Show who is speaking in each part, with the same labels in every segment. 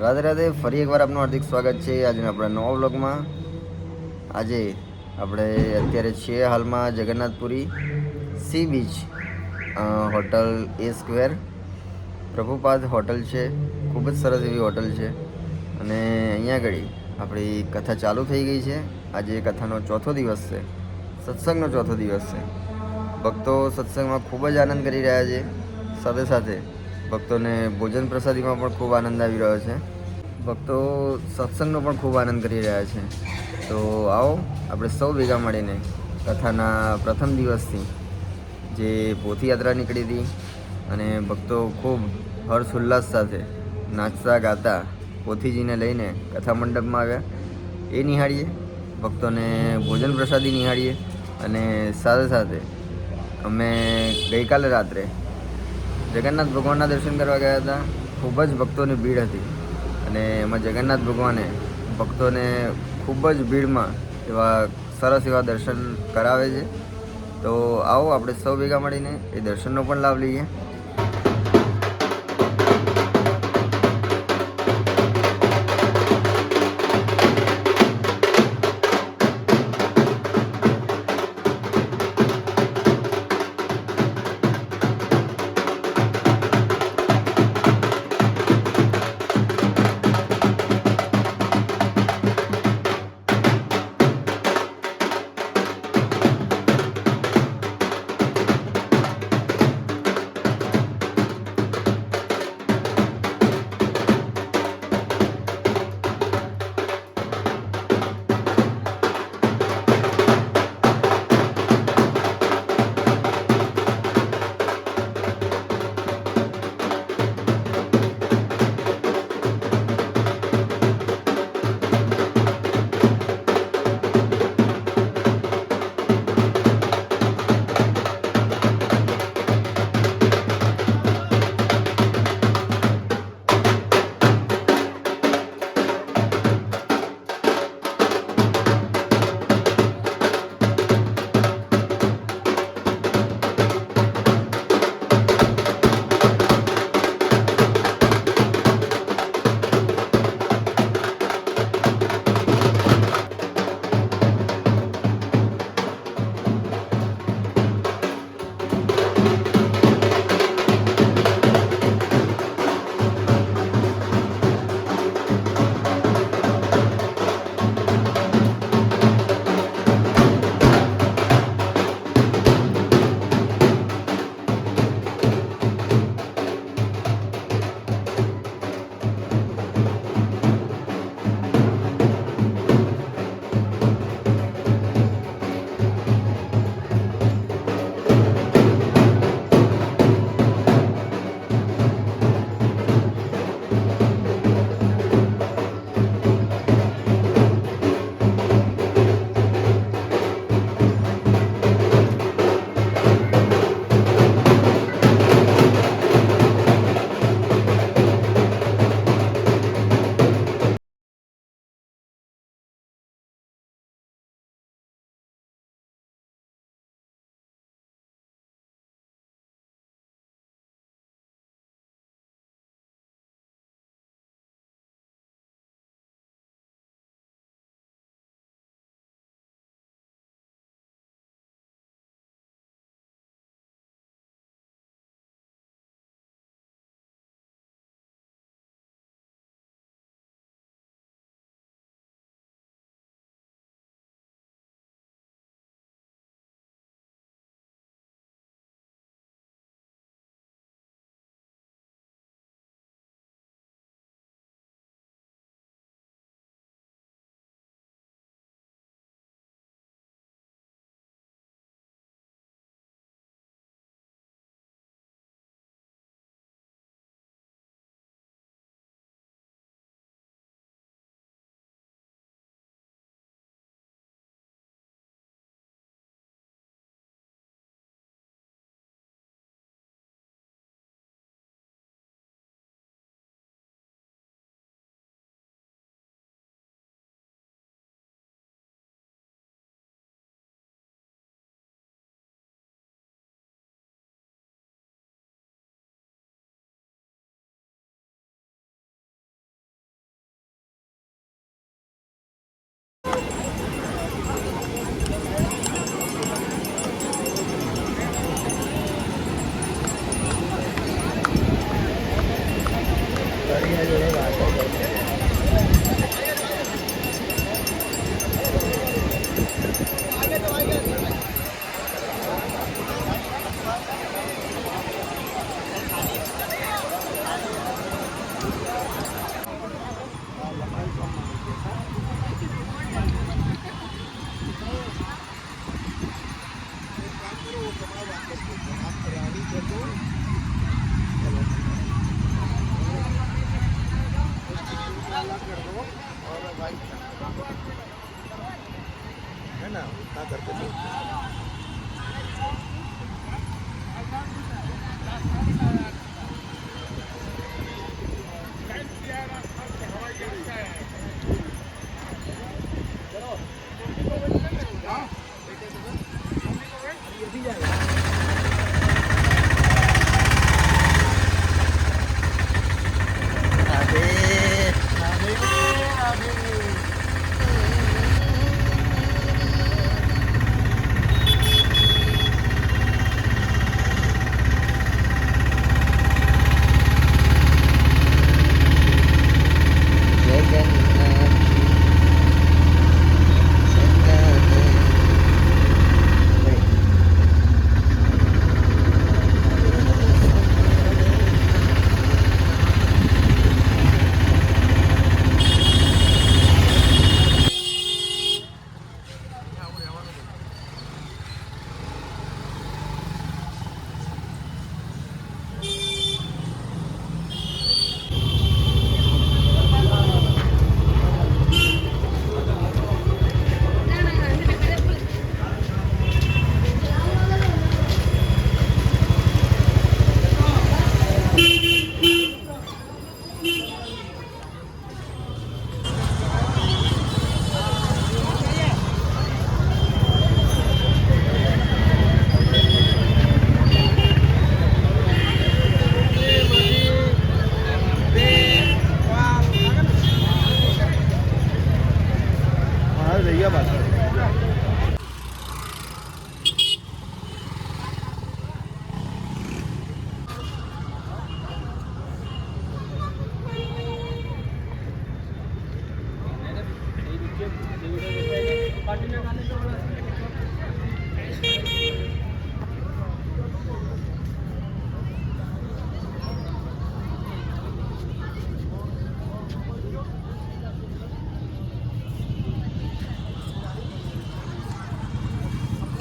Speaker 1: રાધે રાધે, ફરી એકવાર આપનું હાર્દિક સ્વાગત છે આજના આપણા નવા વ્લોગમાં। આજે આપણે અત્યારે છીએ હાલમાં જગન્નાથપુરી સી બીચ હોટલ એ સ્ક્વેર પ્રભુપાદ હોટલ છે। ખૂબ જ સરસ એવી હોટલ છે અને અહીંયા આગળ આપણી કથા ચાલુ થઈ ગઈ છે। આજે કથાનો ચોથો દિવસ છે, સત્સંગનો ચોથો દિવસ છે। ભક્તો સત્સંગમાં ખૂબ જ આનંદ કરી રહ્યા છે, સાથે સાથે ભક્તોને ભોજન પ્રસાદીમાં પણ ખૂબ આનંદ આવી રહ્યો છે। ભક્તો સત્સંગનો પણ ખૂબ આનંદ કરી રહ્યા છે। તો આવો આપણે સૌ ભેગા મળીને કથાના પ્રથમ દિવસથી જે પોથી યાત્રા નીકળી હતી અને ભક્તો ખૂબ હર્ષ ઉલ્લાસ સાથે નાચતા ગાતા પોથીજીને લઈને કથા મંડપમાં આવ્યા એ નિહાળીએ, ભક્તોને ભોજન પ્રસાદી નિહાળીએ અને સાથે સાથે અમે ગઈકાલે રાત્રે જગન્નાથ ભગવાનના દર્શન કરવા ગયા હતા। ખૂબ જ ભક્તોની ભીડ હતી અને એમાં જગન્નાથ ભગવાને ભક્તોને ખૂબ જ ભીડમાં એવા સરસ એવા દર્શન કરાવે છે। તો આવો આપણે સૌ ભેગા મળીને એ દર્શનનો પણ લાભ લઈએ।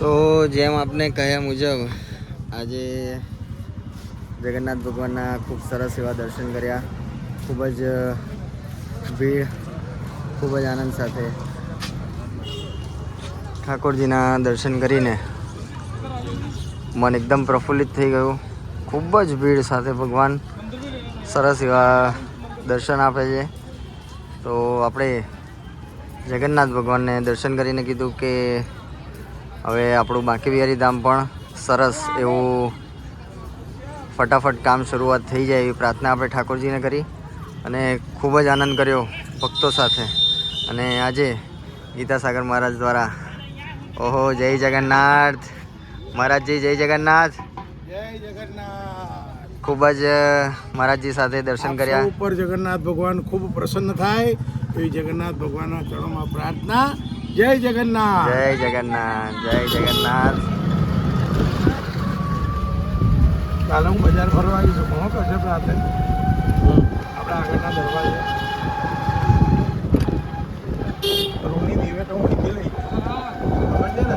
Speaker 1: તો જેમ આપને કહ્યા મુજબ આજે જગન્નાથ ભગવાનના ખૂબ સરસ એવા દર્શન કર્યા. ખૂબ જ ભીડ, ખૂબ જ આનંદ સાથે ઠાકોરજીના દર્શન કરીને મન એકદમ પ્રફુલ્લિત થઈ ગયું. ખૂબ જ ભીડ સાથે ભગવાન સરસ એવા દર્શન આપે છે. તો આપણે જગન્નાથ ભગવાનને દર્શન કરીને કીધું કે હવે આપણું બાંકી બિહારી ધામ પણ સરસ એવું ફટાફટ કામ શરૂઆત થઈ જાય એવી પ્રાર્થના આપણે ઠાકોરજીને કરી અને ખૂબ જ આનંદ કર્યો ભક્તો સાથે. અને આજે ગીતાસાગર મહારાજ દ્વારા ઓહો જય જગન્નાથ મહારાજજી, જય જગન્નાથ,
Speaker 2: જય જગન્નાથ.
Speaker 1: ખૂબ જ મહારાજજી સાથે દર્શન કર્યા.
Speaker 2: ઉપર જગન્નાથ ભગવાન ખૂબ પ્રસન્ન થાય એવી જગન્નાથ ભગવાનના ચરણોમાં પ્રાર્થના. જય જગન્નાથ,
Speaker 1: જય જગન્નાથ, જય જગન્નાથ.
Speaker 2: કાલે હું બજાર ફરવા આવી છું. ઘણો કશે પ્રાર્થના આપણા આગળના દરવાજે રૂની દીવે તો હું લીધી લઈ ખબર છે ને.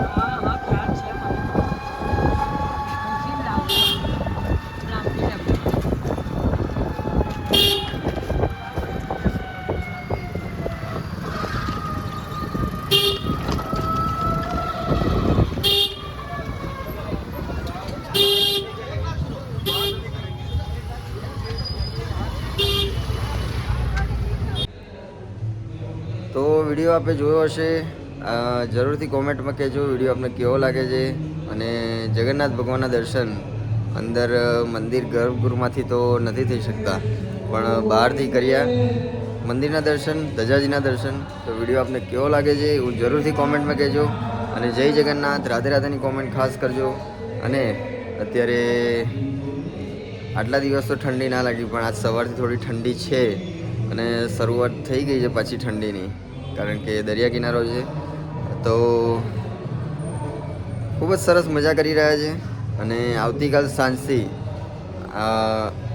Speaker 1: તો વિડીયો આપણે જોયો હશે, જરૂરથી કોમેન્ટમાં કહેજો વિડીયો આપને કેવો લાગે છે. અને જગન્નાથ ભગવાનના દર્શન અંદર મંદિર ગર્ભગૃહમાંથી તો નથી થઈ શકતા, પણ બહારથી કર્યા મંદિરના દર્શન, ધજાજીના દર્શન. તો વિડીયો આપને કેવો લાગે છે એવું જરૂરથી કોમેન્ટમાં કહેજો. અને જય જગન્નાથ, રાધે રાધેની કોમેન્ટ ખાસ કરજો. અને અત્યારે આટલા દિવસ તો ઠંડી ના લાગી, પણ આજ સવારથી થોડી ઠંડી છે અને શરૂઆત થઈ ગઈ છે પાછી ઠંડીની, કારણ કે દરિયા કિનારો છે. તો ખૂબ જ સરસ મજા કરી રહ્યા છે. અને આવતીકાલ સાંજથી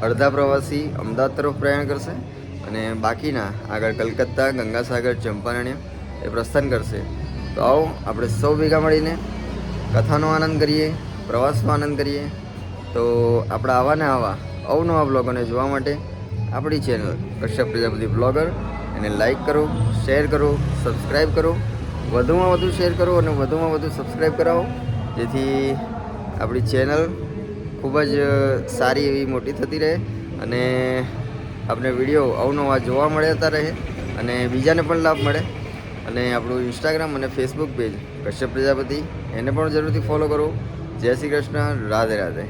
Speaker 1: અડધા પ્રવાસી અમદાવાદ તરફ પ્રયાણ કરશે અને બાકીના આગળ કલકત્તા, ગંગાસાગર, ચંપારણ્ય એ પ્રસ્થાન કરશે. તો આવો આપણે સૌ ભેગા મળીને કથાનો આનંદ કરીએ, પ્રવાસનો આનંદ કરીએ. તો આપણા આવા ને આવા અવનવા બ્લોગોને જોવા માટે આપણી ચેનલ કશ્યપ પ્રજાપતિ બ્લોગર એને લાઈક કરો, શેર કરો, સબસ્ક્રાઈબ કરો, વધુમાં વધુ શેર કરો અને વધુમાં વધુ સબસ્ક્રાઈબ કરાવો, જેથી આપણી ચેનલ ખૂબ જ સારી એવી મોટી થતી રહે અને આપણે વિડીયો અવનવા જોવા મળતા રહે અને બીજાને પણ લાભ મળે. અને આપણું ઇન્સ્ટાગ્રામ અને ફેસબુક પેજ કશ્યપ પ્રજાપતિ એને પણ જરૂરથી ફોલો કરો. જય શ્રી કૃષ્ણ, રાધે રાધે.